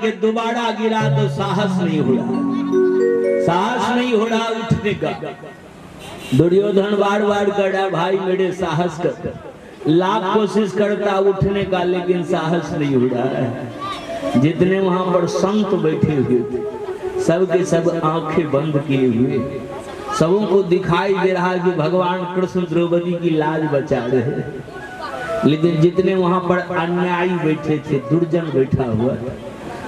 के दोबारा गिरा तो साहस नहीं हो रहा, साहस नहीं हो रहा उठने का। दुर्योधन बार बार कर रहा भाई मेरे साहस कर, लाख कोशिश करता उठने का लेकिन साहस नहीं हो रहा है। जितने वहां पर संत बैठे हुए थे सबके सब आंखें बंद किए हुए, सबों को दिखाई दे रहा है कि भगवान कृष्ण द्रौपदी की लाज बचा रहे हैं। लेकिन जितने वहां पर अन्यायी बैठे थे, दुर्जन बैठा हुआ,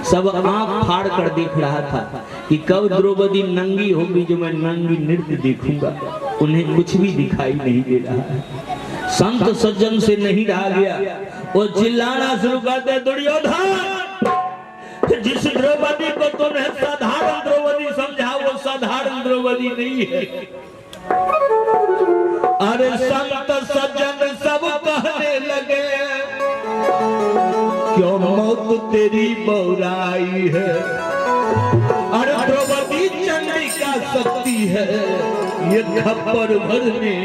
सब आंख फाड़ कर देख रहा था कि कब द्रौपदी नंगी होगी जो मैं नंगी नृत्य देखूंगा। उन्हें कुछ भी दिखाई नहीं दे रहा है। संत सज्जन से नहीं रहा गया, वो चिल्लाना शुरू करते, दुर्योधन जिस द्रौपदी को तुमने साधारण द्रौपदी समझा वो साधारण द्रौपदी नहीं है। अरे संत सज्जन सब कहने लगे क्यों मौत तेरी बौराई है। अरे द्रौपदी चंडिका शक्ति है ये खप्पर भरने।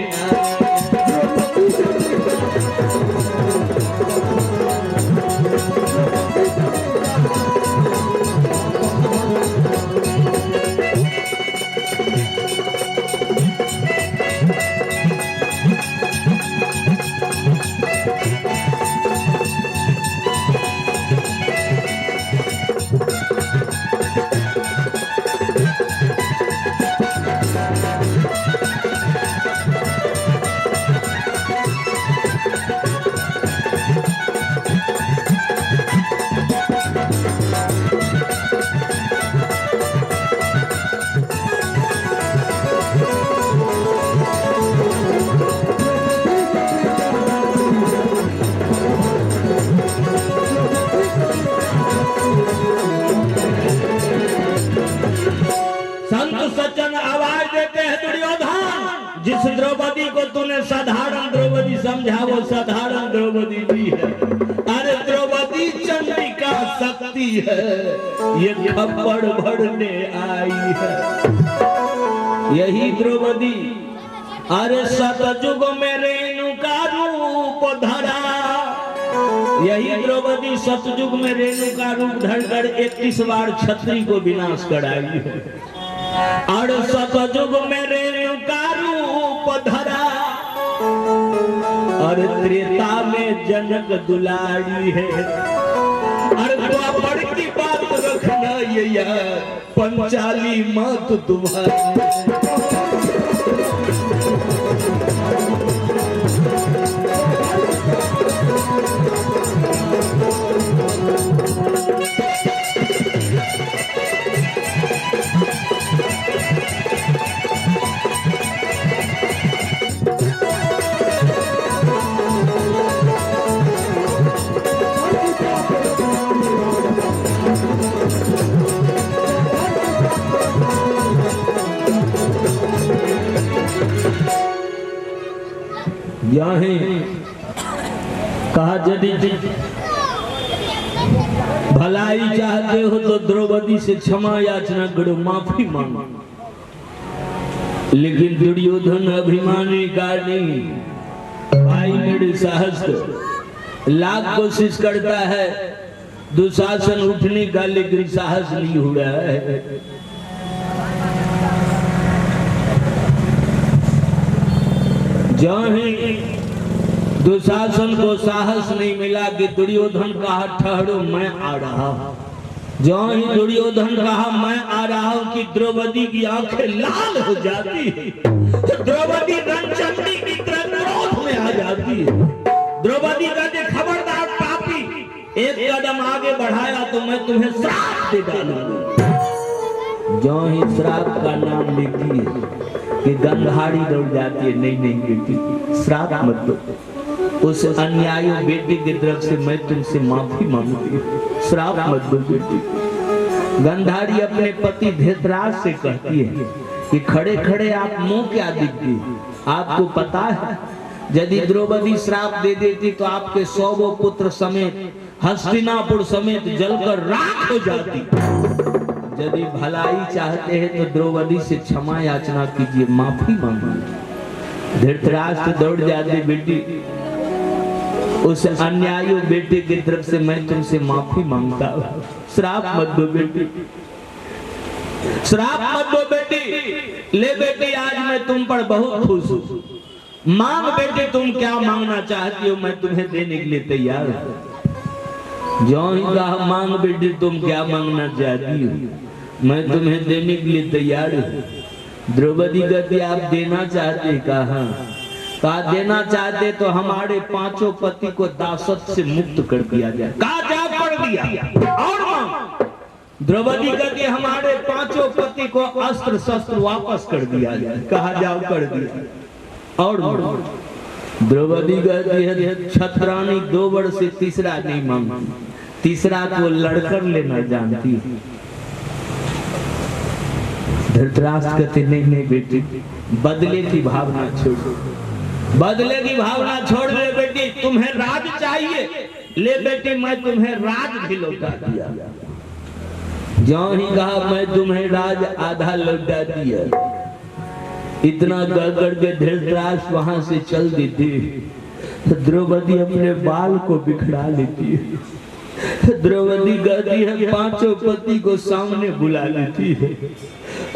जिस द्रौपदी को तूने साधारण द्रौपदी समझा वो साधारण द्रौपदी भी है। अरे द्रौपदी चंडिका शक्ति है ये खप्पड़ भरने आई है। यही द्रौपदी अरे सतयुग में रेणुका रूप धरा, यही द्रौपदी सतयुग में रेणुका रूप धरकर 31 बार क्षत्रिय को विनाश कराई है। और सतयुग में रेणुका रूप धरा और त्रेता में जनक दुलारी है। और द्वापर की बात रखना ये यार पंचाली मत तुम्हारी। कहा यदि भलाई चाहते हो तो द्रौपदी से क्षमा याचना करो, माफी मांगो। लेकिन दुर्योधन अभिमानी का नहीं, भाई मेरे साहस कर लाख कोशिश करता है दुशासन उठने का लेकिन साहस नहीं हो रहा है। जहाँ दुशासन को साहस नहीं मिला कि दुर्योधन कहा ठहरो मैं आ रहा हूं। जहाँ ही दुर्योधन कहा मैं आ रहा हूं कि द्रौपदी की आंखें लाल हो जाती है, द्रौपदी रणचंडी की तरह क्रोध में आ जाती है। द्रौपदी कहते खबरदार पापी, एक कदम आगे बढ़ाया तो मैं तुम्हें श्राप दे डालूंगा। जहाँ ही श्राप का नाम लेती है कि गंधारी दौड़ जाती है, नहीं नहीं बेटी श्राप मत दो। उस अन्यायी बेटी की तरफ से मैं तुमसे माफी मांगती हूँ, श्राप मत दो बेटी। गंधारी अपने पति धृतराष्ट्र से कहती है कि खड़े खड़े आप मुंह क्या दिखती, आपको पता है यदि द्रौपदी श्राप दे देती तो आपके 100 पुत्र समेत हस्तिनापुर समेत जलकर राख हो जाती। यदि भलाई चाहते हैं तो द्रौपदी से क्षमा याचना कीजिए, माफी मांगिए। धृतराष्ट्र दौड़ जाते बेटी उस अन्यायी बेटे की तरफ से मैं तुमसे माफी मांगता हूँ, श्राप मत दो बेटी, श्राप मत दो बेटी। ले बेटी आज मैं तुम पर बहुत खुश हूँ, मांग बेटी तुम क्या मांगना चाहती हो, मैं तुम्हें देने के लिए तैयार हूँ। जो ही कहा मांग बेटी तुम क्या मांगना चाहती हो, मैं तुम्हें देने के लिए तैयार हूँ। द्रौपदी कहती आप देना चाहते, कहा देना चाहते तो हमारे पांचों पति को दासत्व से मुक्त कर दिया जाए। कहा जा कर दिया और मांग। द्रौपदी कहती हमारे पांचों पति को अस्त्र शस्त्र वापस कर दिया जाए। कहा जाओ कर दिया और द्रौपदी कहती है छत्रानी 2 वर्ष से तीसरा नहीं मांगती, तीसरा को लड़कर लेना जानती है। धृतराष्ट्र कहते नहीं नहीं बेटी, बदले की भावना छोड़ो, बदले की भावना छोड़ दे बेटी। तुम्हें राज चाहिए, ले बेटी मैं तुम्हें राज भी लौटा दिया। जो ही कहा मैं तुम्हें राज आधा लौटा दिया। इतना गड़गड़ के धृतराष्ट्र वहां से चल देती, द्रौपदी अपने बाल को बिखरा लेती है। द्रौपदी कहती है पांचों पति को सामने बुला लेती है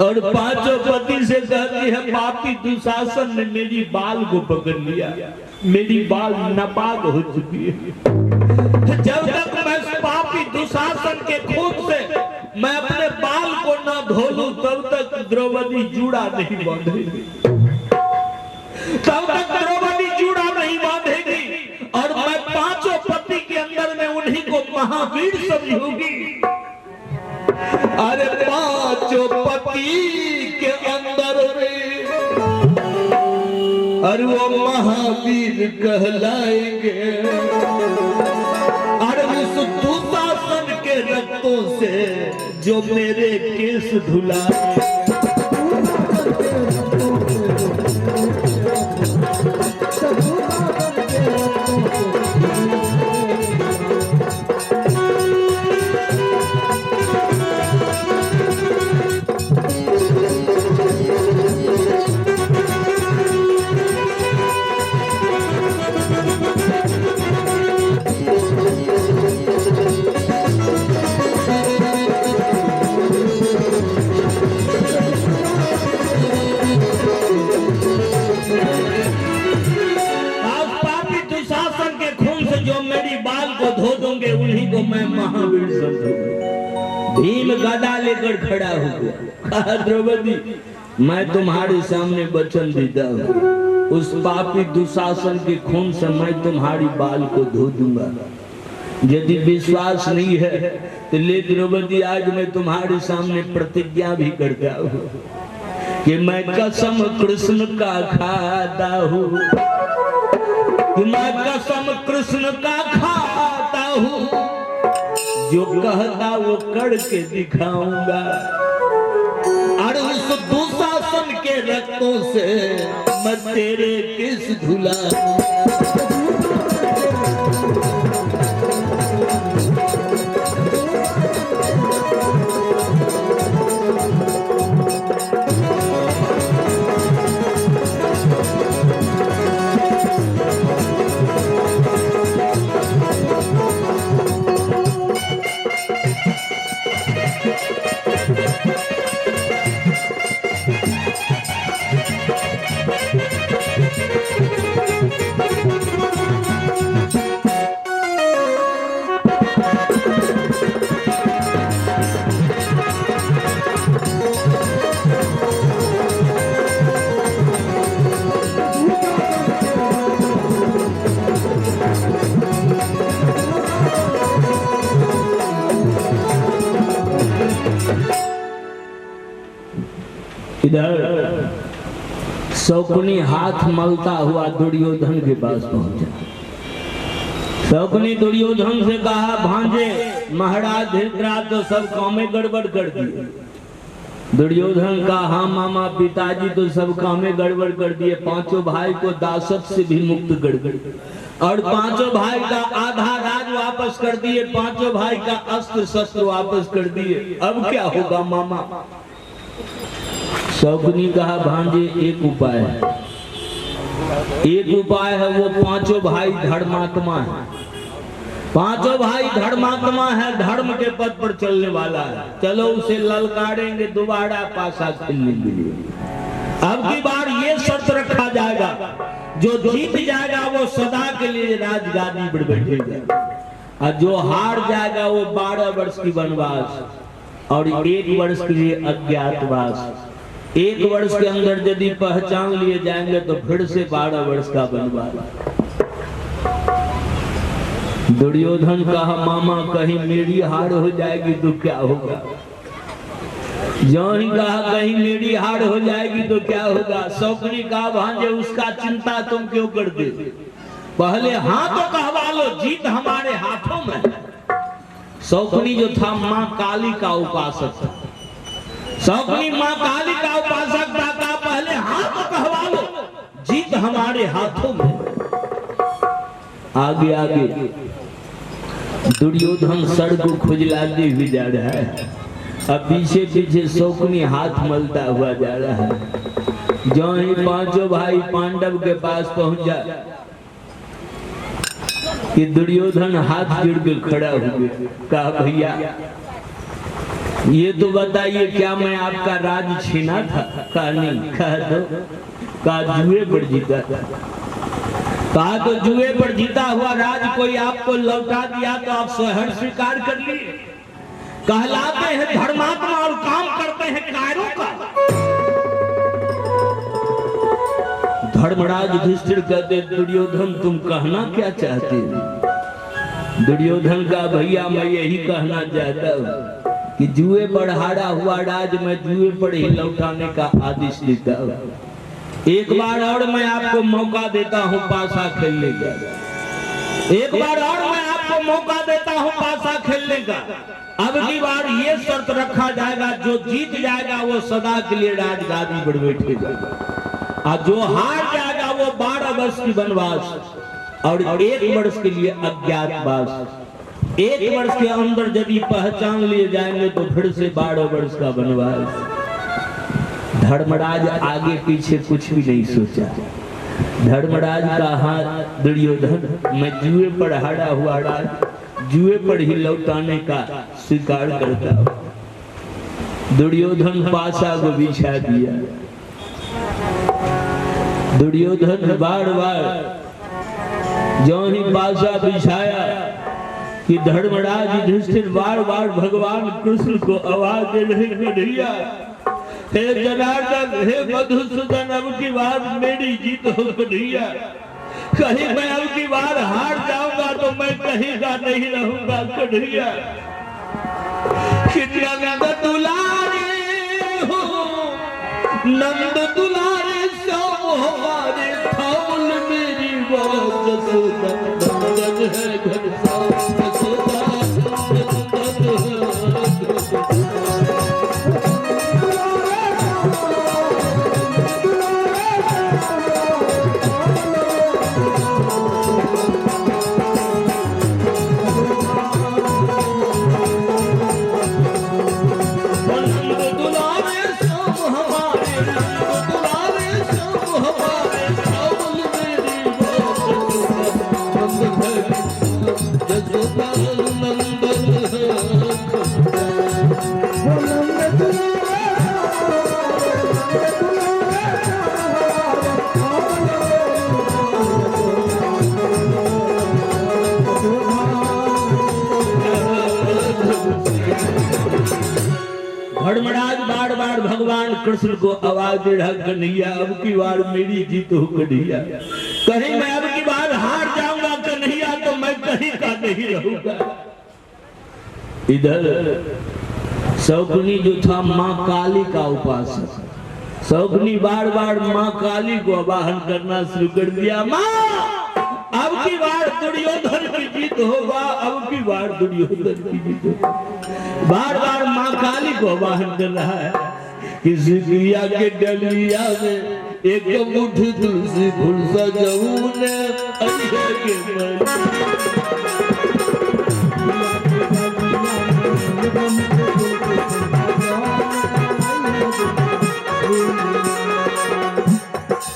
और पांचों पति से कहती है पापी दुशासन ने मेरी बाल को पकड़ लिया, मेरी बाल नापाक हो चुकी है। जब तक मैं पापी दुशासन के खून से मैं अपने बाल को न धो लूं तब तक द्रौपदी जूड़ा नहीं बांधेगी, तब तक द्रौपदी जूड़ा नहीं बांधेगी और मैं पांचों पति के अंदर में उन्हीं को महावीर समझूंगी। अरे पांचों पति के अंदर में अरे वो महावीर कहलाएंगे। अरे उस दुशासन के रक्तों से जो मेरे केस धुलाए। मैं महावीर समझूंगा। भीम गदा लेकर खड़ा हो गया, कहा द्रौपदी मैं तुम्हारे सामने वचन देता हूँ, उस पापी दुशासन के खून से मैं तुम्हारी बाल को धो दूंगा। यदि विश्वास नहीं है तो ले द्रौपदी आज मैं तुम्हारे सामने प्रतिज्ञा भी करता हूँ कि मैं कसम कृष्ण का खाता हूँ, मैं कसम कृष्ण का खाता हूँ, जो कहता वो करके दिखाऊंगा। और उस दुशासन के रक्तों से मैं तेरे केस धुला। इधर शकुनी हाथ मलता हुआ दुर्योधन के पास पहुंचा। शकुनी दुर्योधन से कहा भांजे महाराज धृतराष्ट्र तो सब काम में गड़बड़ कर दिए। दुर्योधन का हाँ मामा पिताजी तो सब काम में गड़बड़ कर दिए, पांचों भाई को दासत्व से भी मुक्त कर दिए और पांचों भाई का आधा राज वापस कर दिए, पांचों भाई का अस्त्र शस्त्र वापस कर दिए। अब क्या होगा मामा? शकुनी कहा भांजे एक उपाय है, एक उपाय है, वो पांचों भाई धर्मात्मा है, पांचों भाई धर्मात्मा है, धर्म के पद पर चलने वाला है। चलो उसे ललकारेंगे दोबारा पासा खेलने के लिए। अब की बार ये शर्त रखा जाएगा, जो जीत जाएगा वो सदा के लिए राजगादी पर बैठेगा, और जो हार जाएगा वो 12 वर्ष की वनवास और 1 वर्ष के लिए अज्ञातवास। 1 वर्ष के अंदर यदि पहचान लिए जाएंगे तो फिर से 12 वर्ष का वनवास। दुर्योधन कहा मामा कहीं मेरी हार हो जाएगी तो क्या होगा? जो ही कहा कहीं मेरी हार हो जाएगी तो क्या होगा? शौकनी कहा भांजे उसका चिंता तुम क्यों करते, पहले हाँ तो कहवा लो, जीत हमारे हाथों में। शौकनी जो था माँ काली का उपासक था, शौकनी माँ काली का उपासक था, कहा पहले हाँ तो कहवा लो, जीत हमारे हाथों में। आगे आगे दुर्योधन सर को खुजलाते हुए जा रहा है, अब पीछे पीछे शौकनी हाथ मलता हुआ जा रहा है। जो ही पांचों भाई पांडव के पास पहुंचा कि दुर्योधन हाथ जोड़ के खड़ा हुए, कहा भैया ये तो बताइए क्या मैं आपका राज छीना था? कहा नहीं। कहा तो? कहा जुए पर जीता था। कहा तो जुए पर जीता हुआ राज कोई आपको लौटा दिया तो आप स्वयं स्वीकार कर लिए। कहलाते हैं धर्मात्मा और काम करते हैं कायरों का। धर्मराज युधिष्ठिर कहते दुर्योधन तुम कहना क्या चाहते हो? दुर्योधन का भैया मैं यही कहना चाहता हूँ कि जुए पर हारा हुआ राज मैं जुए पर ही लौटाने का आदेश देता हूँ। एक बार और मैं आपको मौका देता हूँ पासा खेलने का, एक बार और मैं आपको मौका देता हूँ पासा खेलने का। अब की बार ये शर्त रखा जाएगा, जो जीत जाएगा वो सदा के लिए राजगादी पर बैठेगा, और जो हार जाएगा वो 12 वर्ष की वनवास और 1 वर्ष के लिए अज्ञातवास। 1 वर्ष के अंदर यदि पहचान लिए जाएंगे तो फिर से 12 वर्ष का वनवास। धर्मराज आगे पीछे कुछ भी नहीं सोचा। धर्मराज का हाथ दुर्योधन मैं जुए पर हारा हुआ राज जुए पर ही लौटाने का स्वीकार करता हूं। दुर्योधन पासा को बिछा दिया। दुर्योधन बार बार जो ही पासा बिछाया कि धर्मराज युधिष्ठिर बार बार भगवान कृष्ण को आवाज दे रहे कन्हैया, हे जनार्दन, हे मधुसूदन, अब की बार मेरी जीत हो कन्हैया। कहीं मैं अब की बार हार जाऊंगा तो मैं कहीं का नहीं रहूंगा कन्हैया। नंद दुलारे हो, नंद दुलारे सो हमारे थाल मेरी बात जसोदा, नंदन है घर साथ जसोदा, नंदन है। धर्मराज बार बार भगवान कृष्ण को आवाज दे रहा कन्हैया, अब की बार मेरी जीत हो कन्हैया। कहीं मैं अब की बार हार जाऊंगा कन्हैया तो मैं कहीं का नहीं रहूंगा। इधर शौकनी जो था माँ काली का उपासक, शौकनी बार बार माँ काली को आवाहन करना शुरू कर दिया। माँ अब की बार दुर्योधन की जीत होगा, अब की बार दुर्योधन की जीत होगा। बार बार माँ काली को आवाहन कर रहा है। किसी दिया के डलिया में एक मुट्ठी तुलसी फूल सजाऊं ने अजय के मन।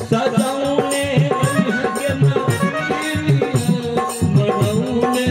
सजाऊं ने अजय के मन, मनाऊं ने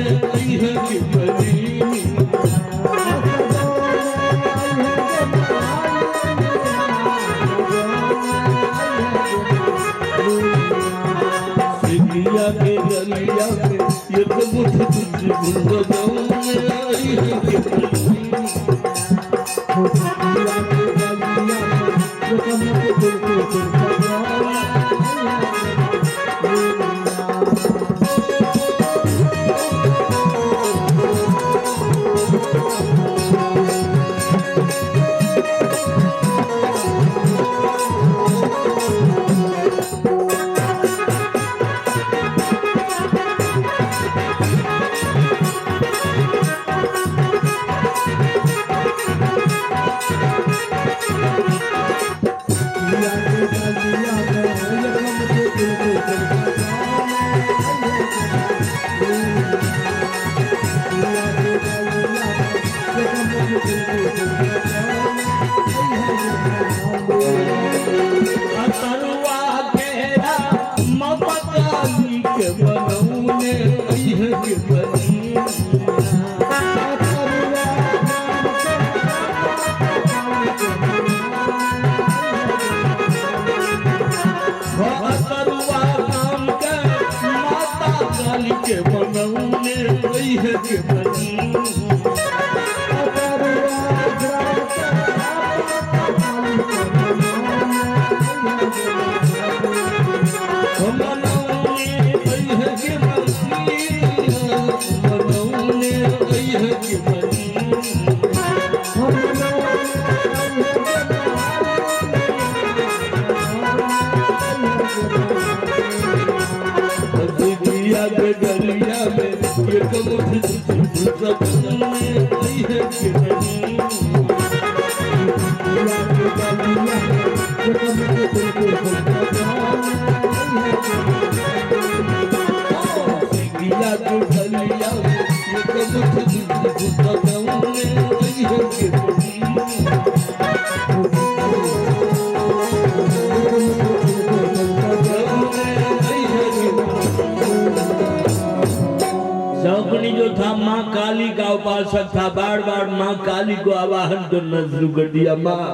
शौकनी जो था माँ काली का उपासक था, बार बार माँ काली को आवाहन करना शुरू कर दिया। माँ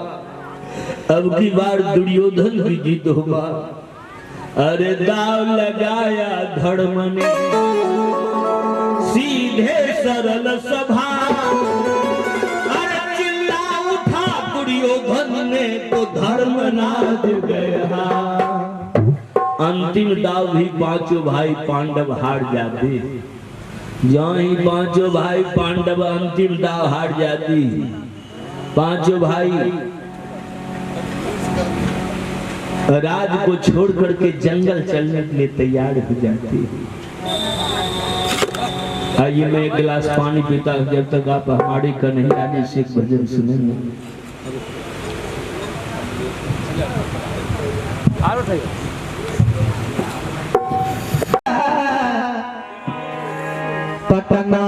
अब की बार दुर्योधन की जीत होगा। अरे दाव लगाया धर्म ने सीधे सरल सभा, अरे चिल्ला उठा दुर्योधन ने तो धर्मराज गया। अंतिम दाव भी पांचों भाई पांडव हार जाते। जहाँ ही पांचों भाई पांडव अंतिम दाव हार जाती, पांचों भाई राज को छोड़ करके जंगल चलने के लिए तैयार हो जाते। आइए मैं एक गिलास पानी पीता हूं जब तक आप हमारी कन्हैया जी से एक भजन सुनेंगे। पटना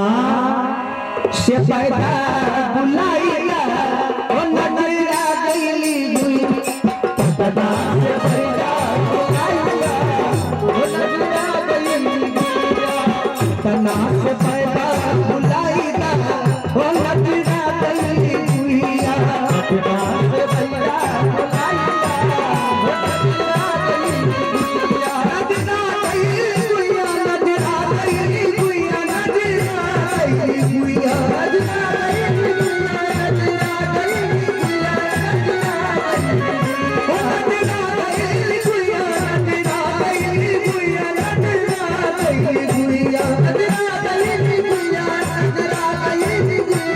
से पैदा बुलाइला ओ नगरा गईली दुई। पटना से पैदा बुलाइला ओ नगरा गईली दुई। पटना से पैदा बुलाइला ओ नगरा गईली दुई। पटना से पैदा बुलाइला ओ नगरा गईली दुई। नगरा गईली दुई, नगरा गईली दुई,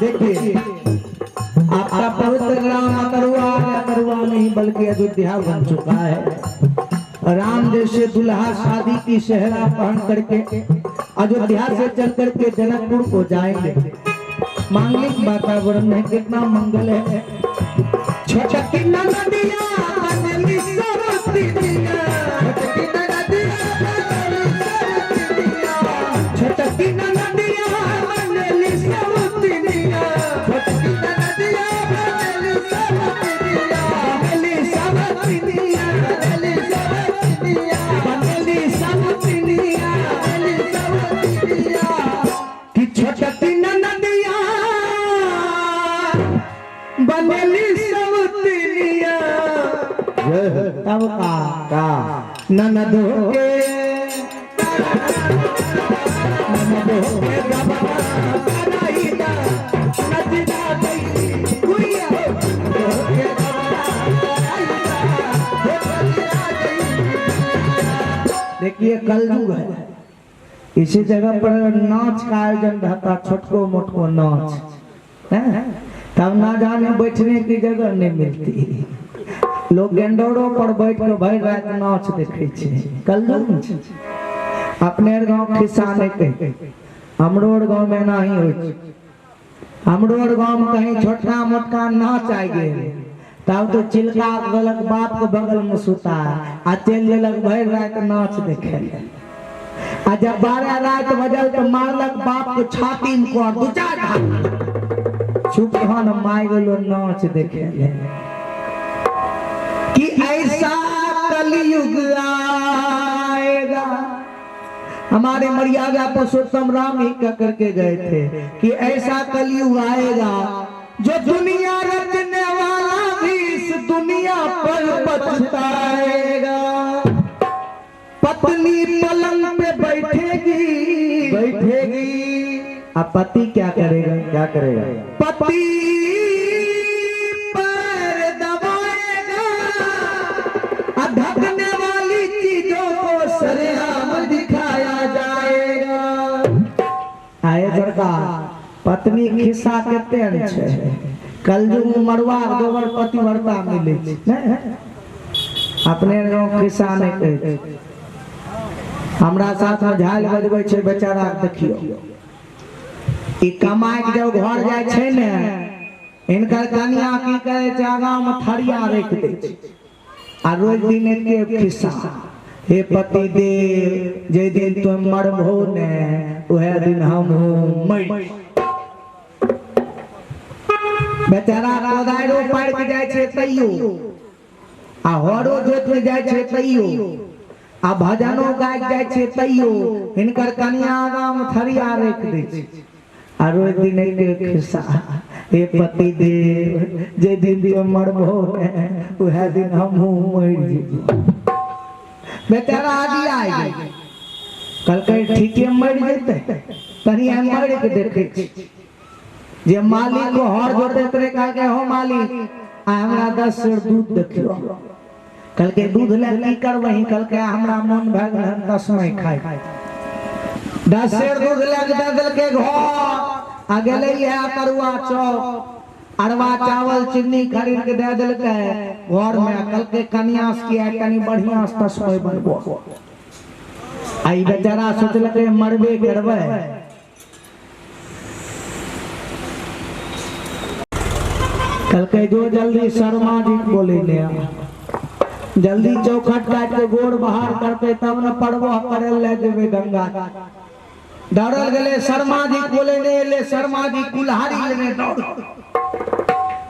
देखिए आपका पवित्र ग्राम अकरुआ नहीं बल्कि अयोध्या बन चुका है। राम जैसे दुल्हा शादी की सेहरा पहन करके अयोध्या से चल करके जनकपुर को जाएंगे। मांगलिक वातावरण में कितना मंगल है। छोटा किन्ना नदिया बदली सरस्वती दिया, छोटा किन्ना नदिया बदली सरस्वती दिया, छोटा किन्ना नदिया बदली सरस्वती दिया, बदली सरस्वती दिया, बदली सरस्वती दिया, बदली सरस्वती दिया, बदली सरस्वती दिया। कि छोटकी नदिया बनेली सवतिया तब का ननदो के देखिए कलयुग है, इसी जगह पर नाच का आयोजन रहता, छोटको मोटको नाच है, तब ना जाने बैठने की जगह नहीं मिलती, लोग गेंडोरों पर बैठ कर भर रात नाच देखे छे। कलयुग अपने गांव खिस्सा नहीं कहे, हमरो गांव में नहीं हो, हमरो गांव में कहीं छोटका मोटका नाच आ गए तब तो चिल्का गलक बाप को बगल में सुता आ चल देलक भर रात नाच देखे। आ जब 12 रात बजल तो मारलक बाप को छाती में को दू चार छुप हन माय गेलो नाच देखे कि ऐसा कलयुग आएगा। हमारे मर्यादा पुरुषोत्तम राम ही कह करके गए थे कि ऐसा कलयुग आएगा जो दुनिया रचने वाला भी इस दुनिया पर पछताएगा। पत्नी पलंग पे बैठेगी अब पति क्या करेगा पति पर दबाएगा, ढकने वाली चीजों को सरेआम दिखाया जाएगा। आए सरकार पत्नी खिस्सा केते छै, कलयुग मरवा गोबर पतिव्रता मिले छै, अपने गांव खिस्सा नहीं कहै। हमरा साथ में झाल बजबै छै बेचारा, देखियो ई कमाई के जब घर जाय छै ने, इनकर कन्या की करे छै आगा में थरिया रख दे छै आ रोज दिन के खिस्सा, हे पति देव जे दिन तुम मरबो ने वह दिन हम मर। बेचारा कोदारो पार के जाय छै तैयो, आ हरो जोत में जाय छै तैयो, आ भजनो गाय जाय छै तैयो, हिनकर कन्या आगा में थरिया रख दे छै आ रोज दिन के खिस्सा, हे पति देव जे दिन तुम मरबो ने वह दिन हम मर जेबो। बेचारा आदि आ गए कल के ठीके मर जेते, तनी हम मर के देखे जे मालिक को हर जोते तरे कह के हो मालिक आ हमरा 10 सेर दूध देखियो, कल के दूध ले की करबही, कल के हमरा मन भग 10 में खाए 10 सेर दूध ले के दे के घर आ गेले है करुआ चौक अरवा चावल चीनी खरीद के दे दिल के घर में, कल के कन्या किया कनी बढ़िया तस्मै बनबो। आई बेचारा सोचल के मरबे करबे, कल के जो जल्दी शर्मा जी बोले ले जल्दी चौखट काट के गोड़ बाहर करते तब न पड़बो करे ले देवे गंगा। डरल गले शर्मा जी बोले ले शर्मा जी कुल्हाड़ी लेने दौड़,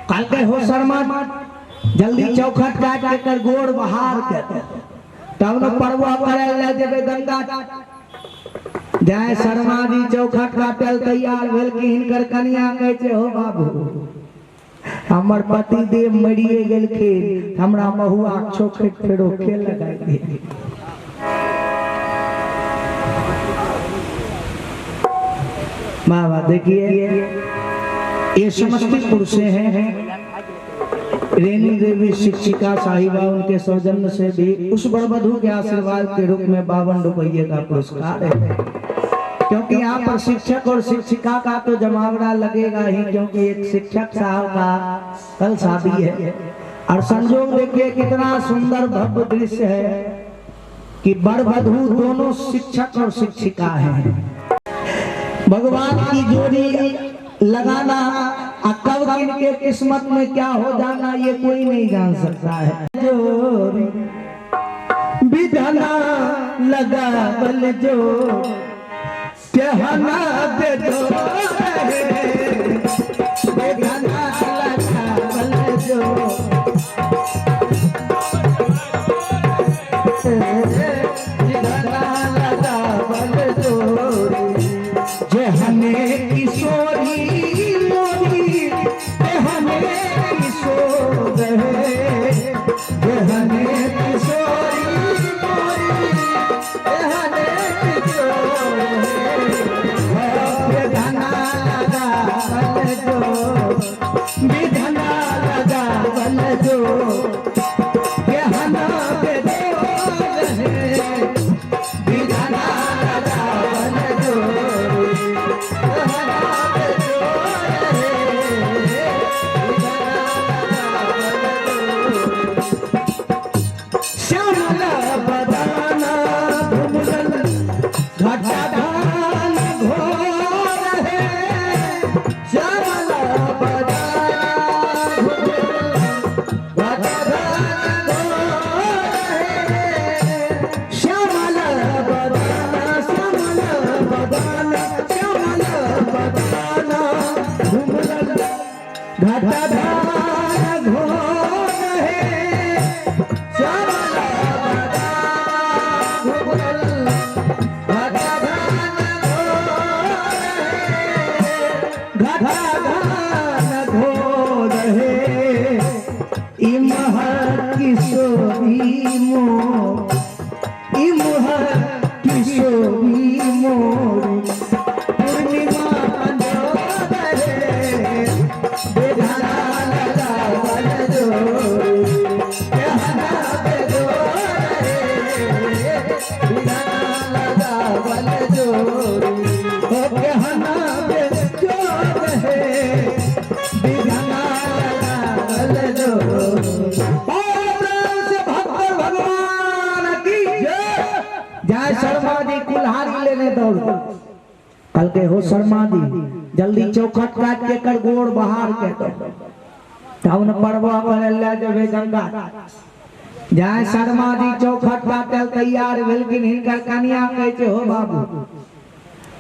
कल के हो शर्मा जल्दी चौखट काट के कर गोड़ बाहर के तब न पड़बो करे ले देवे गंगा। जाय शर्मा जी चौखट काटल तैयार भेल कि हिनकर कन्या कहै छै हो बाबू हमर पति देव मरिए गेल खेल, हमरा महुआ चौखट फेरो खेल लगाई दे। माँ देखिए ये समस्तीपुर से हैं, रेनी देवी शिक्षिका साहिबा, उनके सौजन्य से भी उस बड़बधू के आशीर्वाद के रूप में 52 रुपये का पुरस्कार है। क्योंकि यहाँ पर शिक्षक और शिक्षिका का तो जमावड़ा लगेगा ही, क्योंकि एक शिक्षक साहब का कल शादी है। और संजोग देखिए कितना सुंदर भव्य दृश्य है कि बड़बधू दोनों शिक्षक और शिक्षिका हैं। भगवान की जोड़ी लगाना और कब किनके किस्मत में क्या हो जाना ये कोई नहीं जान सकता है। जोड़ी विधना लगा बल जो कहना दे दो विधना लगा बल जो विधना लगा बल जो जे हमें किशोरी मोरी एहने किशोर है एहने किशोरी मोरी एहने किशोर है विधना लगा बल जो विधना लगा बल जो एहना पे कल के हो शर्मा दी जल्दी चौखट काट के कर गोड़ बहार के तब न परवा पर ले जबे गंगा जाय शर्मा दी चौखट काटल तैयार भेलखिन हिनकर कन्या कहै छै हो बाबू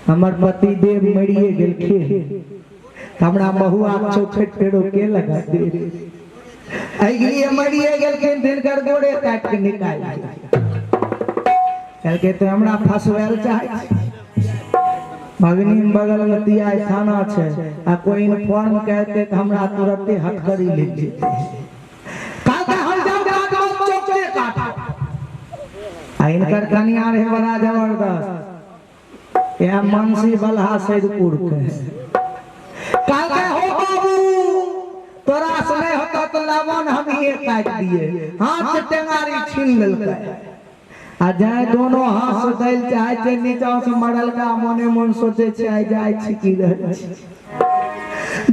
हमर पति देव मरिए गेलखिन हमरा महुआ चौखट पेड़ो के लगा दे आइए मरिए गेलखिन हिनकर गोड़े काट के निकाल कल के तो हमरा फसवेल चाहे भगनी बगल में तिया थाना छे आ कोई इन्फॉर्म कहते त हमरा तुरंते हथकड़ी ले जेते काका हम जब चौक से काटा आ इनकर कन्या रहे बड़ा जबरदस्त यह मनसी बलहा सैदपुर के काका हो बाबू तोरा से नहीं होता तो लवन हम ये काट दिए हाथ से टेंगारी छीन लेलकै आ जाय दोनों हाथ से दैल चाहे छै नीचा से मरल का मोने मन सोचे छै आइ जाय छी की रह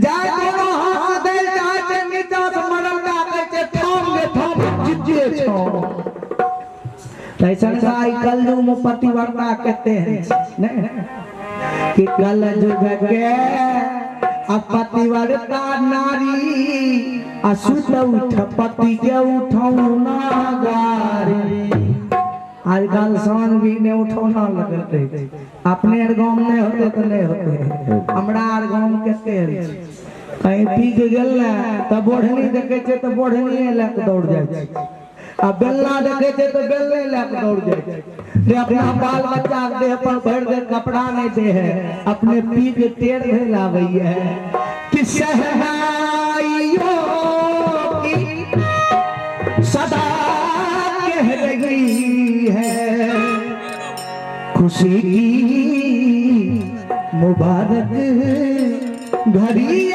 जाय दोनों हाथ से दैल चाहे छै नीचा से मरल का कहै छै थाम ले थाम जिज्जे छो तैसन का आई कलयुग में पतिव्रता कहते हैं नहीं कि कल युग के अपतिव्रता नारी असुत उठ पति के उठाऊ ना गारी आजकल सान भी ने उठौना लगते अपने गांव में नहीं होते तो नहीं होते हमरा गांव में कहते कहीं पी के गेल ना त बोढ़नी देखे छे तो बोढ़नी ले के दौड़ जाय छे आ बेलना देखे छे तो बेलने ले के दौड़ जाय छे रे अपना बाल बच्चा देह पर भर दे कपड़ा नहीं दे है अपने पी के टेढ़ भेल आवे है कि सहनाइयो की सदा कह रही है खुशी की मुबारक घड़ी आ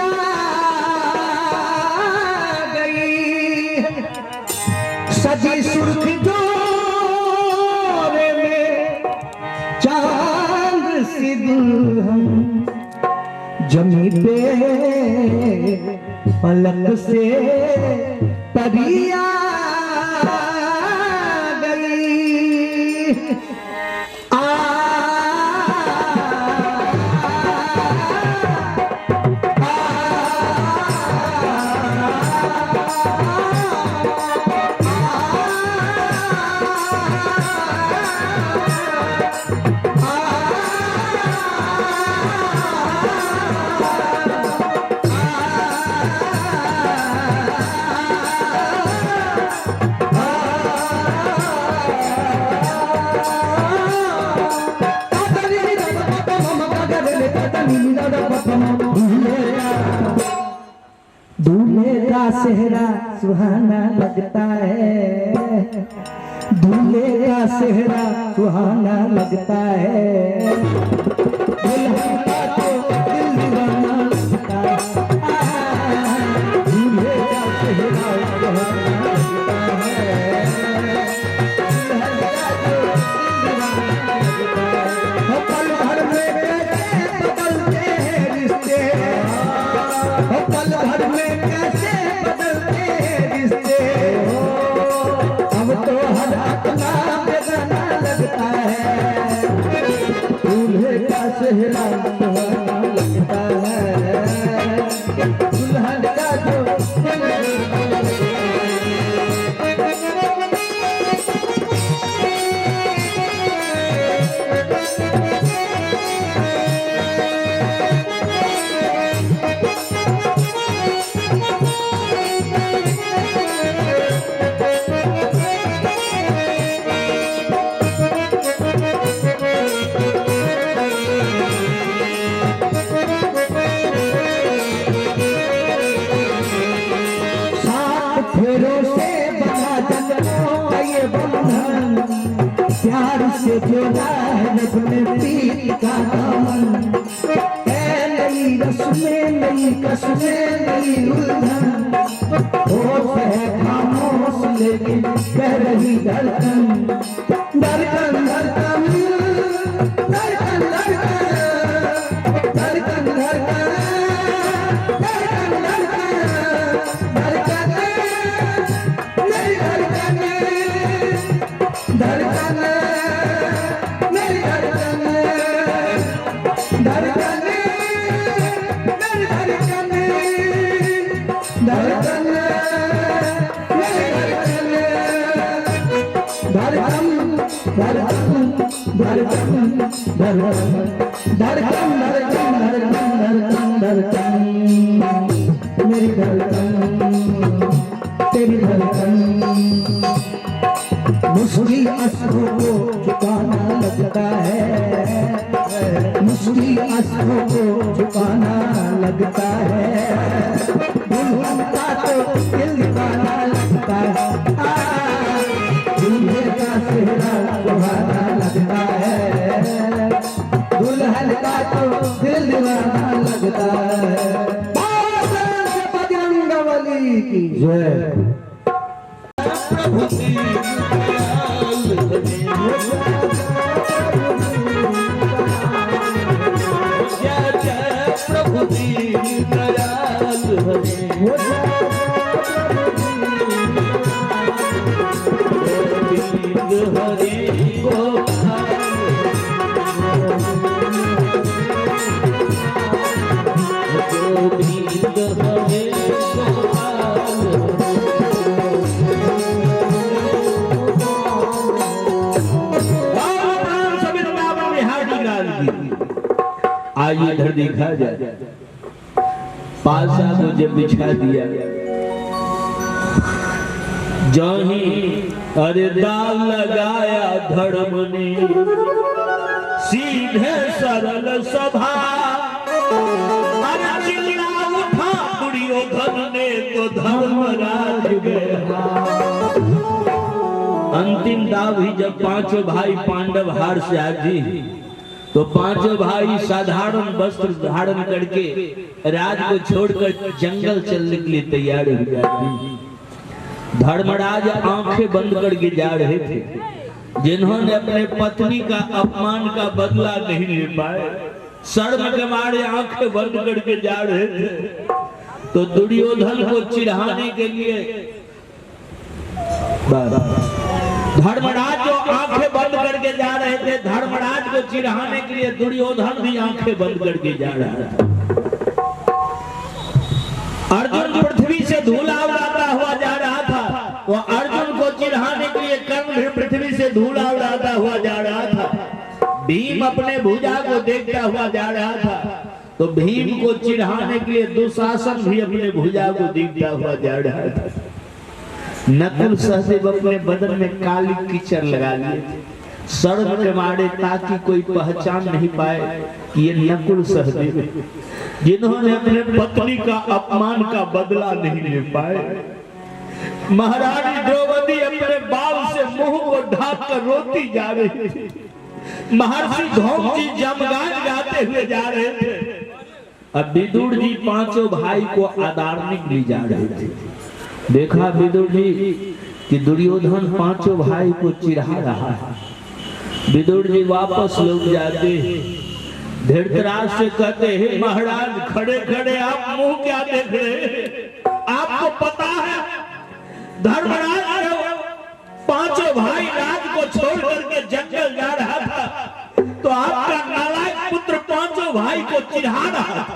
गई सजी सुर्ख जोरे में चांद सी दुल्हन जमी पे पलक से परिया दूल्हे का सेहरा सुहाना लगता है, दूल्हे का सेहरा सुहाना लगता है, दुल्हन का तो दिल दीवाना लगता है, दूल्हे का सेहरा सुहाना लगता है, दुल्हन का तो दिल दीवाना लगता है। पल भर में कैसे बदलते हैं रिश्ते, पल भर में कैसे बदलते हैं रिश्ते, अब तो हर अपना बेगाना लगता है, दूल्हे का सेहरा सुहाना लगता है, दुल्हन का जो फेरों से बना जन्मों का ये बंधन, प्यार से जोड़ा है रब ने पीर का दामन, नई रस्में नई कसमें नई उलझन, होश है खामोश लेकिन कह रही धड़कन, धड़कन धड़कन धड़कन धड़कन धड़कन धड़कन मेरी धड़कन तेरी धड़कन, मुश्किल अश्कों को झुकाना लगता है, मुश्किल अश्कों को झुकाना लगता है, दुल्हन का तो दिल दीवाना लगता है, दूल्हे का सेहरा सुहाना लगता है, दुल्हन का तो दिल दीवाना लगता है। बजरंगबली की जय। प्रभु दीन दयाल हरे गोपाल, गोविंद हरे आइए इधर देखा जाए, पासा मुझे बिछा दिया, जहीं अरे दाल लगाया धर्म ने, सीधे सरल सभा, अरे चिल्ला उठा दुर्योधन ने तो धर्मराज गया। अंतिम दाव ही जब पांचों भाई पांडव हार से आजी, तो पांचों भाई साधारण वस्त्र धारण करके राज को छोड़कर जंगल चलने के लिए तैयार हो जाते। धर्मराज आंखें बंद करके जा रहे थे, जिन्होंने अपने पत्नी का अपमान का बदला नहीं ले पाए, शर्म के मारे आंखें बंद करके जा रहे थे। तो दुर्योधन को चिढ़ाने के लिए धर्मराज जो आंखें बंद करके जा रहे थे, धर्मराज को चिढ़ाने के लिए दुर्योधन भी आंखें बंद करके जा रहा था। अर्जुन पृथ्वी से धूला उड़ाता हुआ जा रहा था, वो अर्जुन को चिढ़ाने के लिए कर्ण भी पृथ्वी से धूला उड़ाता हुआ जा रहा था। भीम अपने भुजा को देखता हुआ जा रहा था, तो भीम को चिढ़ाने के लिए दुशासन भी अपने भुजा को देखता हुआ जा रहा था। नकुल सहदेव अपने बदन में काली कीचड़ लगा लिए, शर्म के मारे, ताकि कोई पहचान नहीं पाए कि ये नकुल सहदेव। जिन्होंने अपने पत्नी का अपमान का बदला नहीं ले पाए। महारानी द्रौपदी अपने बाल से मुंह को ढाक कर रोती जा रही थी। महर्षि धौम जी जमगान गाते हुए जा रहे थे। अब विदुर जी पांचों भाई को आदारने के लिए जा रहे थे। देखा विदुर जी कि दुर्योधन पांचों भाई को चिढ़ा रहा है। विदुर जी वापस लौट जाते। धृतराष्ट्र से कहते हैं महाराज खड़े खड़े आप मुंह क्या देख रहे? आपको पता है धर्मराज पांचों भाई राज को छोड़ करके जंगल जा रहा था तो आपका नालायक पुत्र पांचों भाई को चिढ़ा रहा था।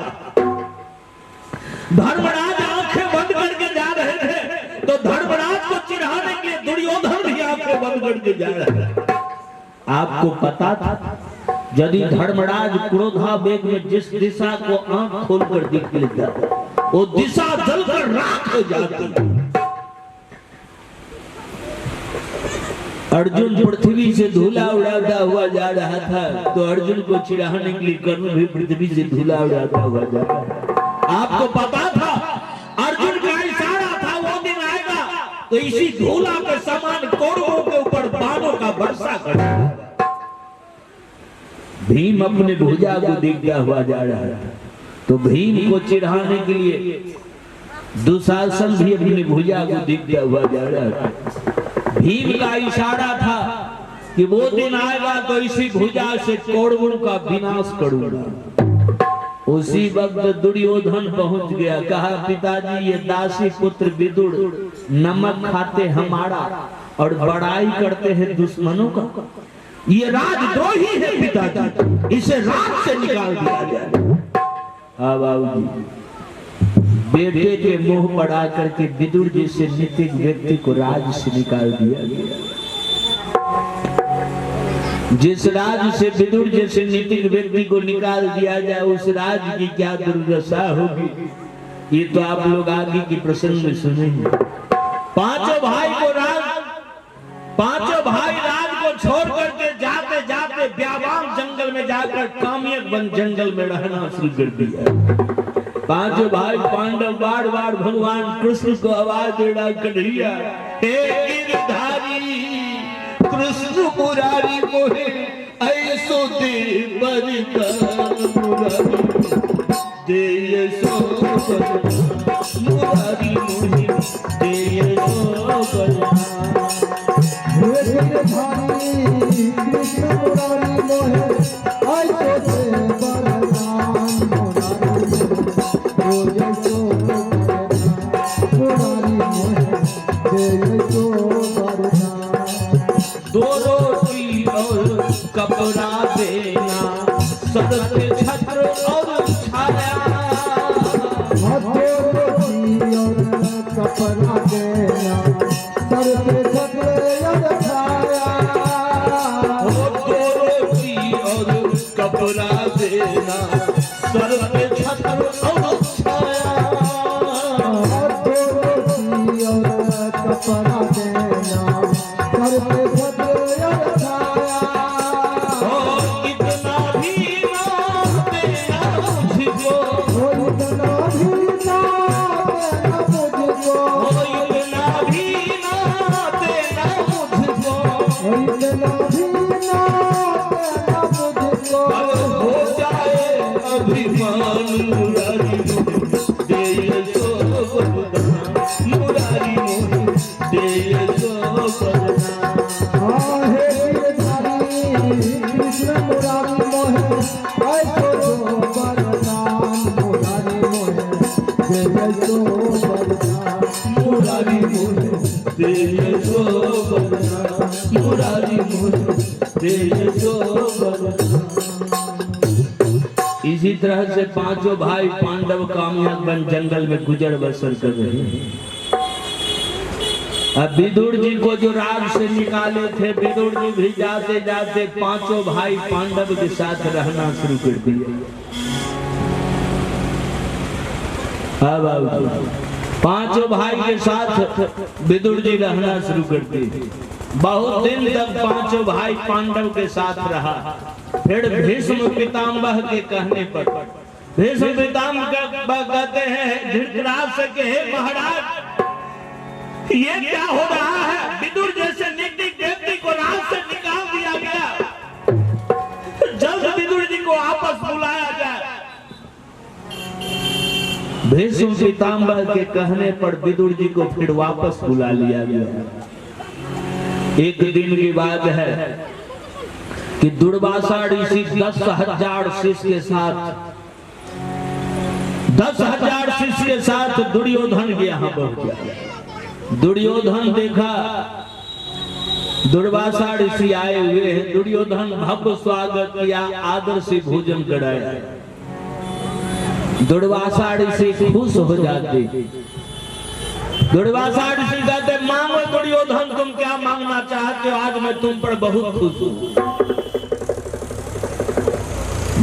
धर्मराज आंखें बंद करके जा रहे थे तो धर्मराज को चिढ़ाने के लिए दुर्योधन भी आंखें बंद करके जा रहे थे। आपको पता था यदि धर्मराज क्रोधावेग में जिस दिशा को आंख खोलकर देख लेता वो दिशा जलकर राख हो जाती। अर्जुन पृथ्वी से धूला उड़ाता हुआ जा रहा था तो अर्जुन को चिढ़ाने के लिए कर्ण भी पृथ्वी से धूला उड़ाता हुआ जा रहा था। आपको पता था अर्जुन का इशारा था वो दिन आएगा तो इसी धूला के समान कौरवों के ऊपर बाणों का वर्षा करेगा। भीम अपने भुजा को देखता हुआ जा रहा था तो भीम को चिढ़ाने के लिए दुशासन भी अपनी भुजा को देखता हुआ जा रहा था। भीम का इशारा था कि वो दिन आएगा तो इसी भुजा से कौरवों का विनाश करूंगा। उसी वक्त दुर्योधन पहुंच गया। कहा पिताजी ये दासी पुत्र विदुर नमक खाते हमारा और बड़ाई करते हैं दुश्मनों का। ये राजद्रोही है पिताजी, इसे राज से निकाल दिया जाए। हाँ बाबूजी, बेटे के मुंह पड़ा करके विदुर जैसे नीतिक व्यक्ति को राज से निकाल दिया गया। जिस राज से विदुर जैसे नीतिक व्यक्ति को निकाल दिया जाए उस राज की क्या दुर्दशा होगी ये तो आप लोग आगे की प्रसंग में सुनेंगे। पांचों भाई राज को छोड़ करके जाते जाते व्यावाम जंगल में जाकर काम्यक वन जंगल में रहना शुरू कर दिया। पांचों भाई पांडव बार बार भगवान कृष्ण को आवाज देना कन्हैया हे गिरधारी कृष्ण मुरारी मोहे ऐसो दे बलिदान मुरारी दे सो मुरारी मोहे दे सो बलिदान। कृष्ण मुरारी मोहे ऐसो दे दो रोटी और कपड़ा देना सर पे छत्र और छाया। दो रोटी और कपड़ा देना सर पे छत्र और छाया। दो रोटी और कपड़ा देना सर पे छत्र और छाया। दो रोटी और कपड़ा देना सर पे इसी तरह से पांचों भाई पांडव कामयाब बन जंगल में गुजर बसर कर रहे हैं। अब विदुर जी को जो राज से निकाले थे विदुर जी भी जाते जाते पांचों भाई पांडव के साथ रहना शुरू कर दिए। पांचों भाई के साथ विदुर जी रहना शुरू करते। बहुत दिन तक पांचों भाई पांडव के साथ रहा। फिर भीष्म पितामह के कहने पर भीष्म पितामह कहते हैं धृतराष्ट्र से कि हे महाराज ये क्या हो रहा है? विदुर जैसे निर्भीक व्यक्ति को राज से निकाल दिया गया, जल्द विदुर जी को वापस बुलाया जाए। भीष्म पितामह के कहने पर विदुर जी को फिर वापस बुला लिया गया। एक दिन की बात है कि दुर्वासा ऋषि 10,000 शिष्य के साथ 10,000 शिष्य के साथ दुर्योधन के यहाँ पहुंच गया। दुर्योधन देखा दुर्वासा ऋषि आए हुए हैं। दुर्योधन भव्य स्वागत किया, आदर से भोजन कराया। दुर्वासा ऋषि खुश हो जाते। दुर्वासा ऋषि कहते मांगो दुर्योधन, तुम क्या मांगना चाहते हो? आज मैं तुम पर बहुत खुश हूं।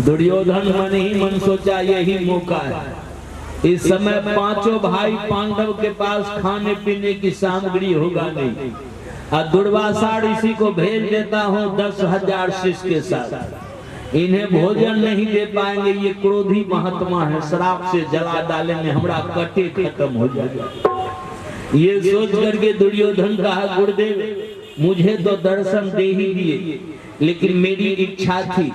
दुर्योधन मन ही मन सोचा यही मौका है। इस समय पांचों भाई पांडव के पास खाने पीने की सामग्री होगा नहीं, और दुर्वासा ऋषि को भेज देता हूं 10,000 शिष्य के साथ। इन्हें भोजन नहीं दे पाएंगे, ये क्रोधी महात्मा है, श्राप से जला डालेंगे, हमारा कटे खत्म हो जाएगा। ये सोच करके दुर्योधन कहा गुरुदेव मुझे तो दर्शन दे ही दिए, लेकिन मेरी इच्छा थी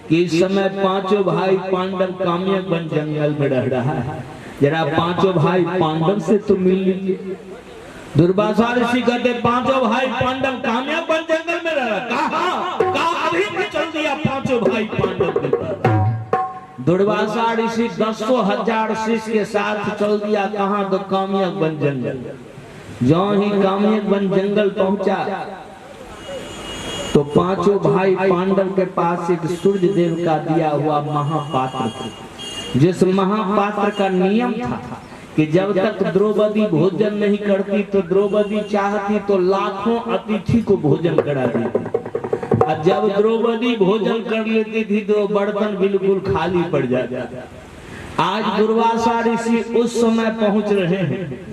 कि इस समय पांचों भाई पांडव काम्यक वन जंगल में रह रहा है, जरा पांचों भाई पांडव से तो मिल लीजिए। दुर्वासा ऋषि कहते पांचों भाई पांडव काम्यक वन जंगल में रह रहा, कहा अभी भी चल दिया पांचों भाई पांडव के पास। दुर्वासा ऋषि 10,000 शिष्य के साथ चल दिया, कहां? तो काम्यक वन जंगल। जो ही काम्यक वन जंगल पहुंचा तो पांचों भाई पांडव के पास एक सूर्य देव का दिया हुआ महापात्र था, जिस महापात्र का नियम था कि जब तक द्रौपदी भोजन नहीं करती तो द्रौपदी चाहती तो लाखों अतिथि को भोजन करा देती, और जब द्रौपदी भोजन कर लेती थी तो बर्तन बिल्कुल खाली पड़ जाता। आज दुर्वासा ऋषि उस समय पहुंच रहे हैं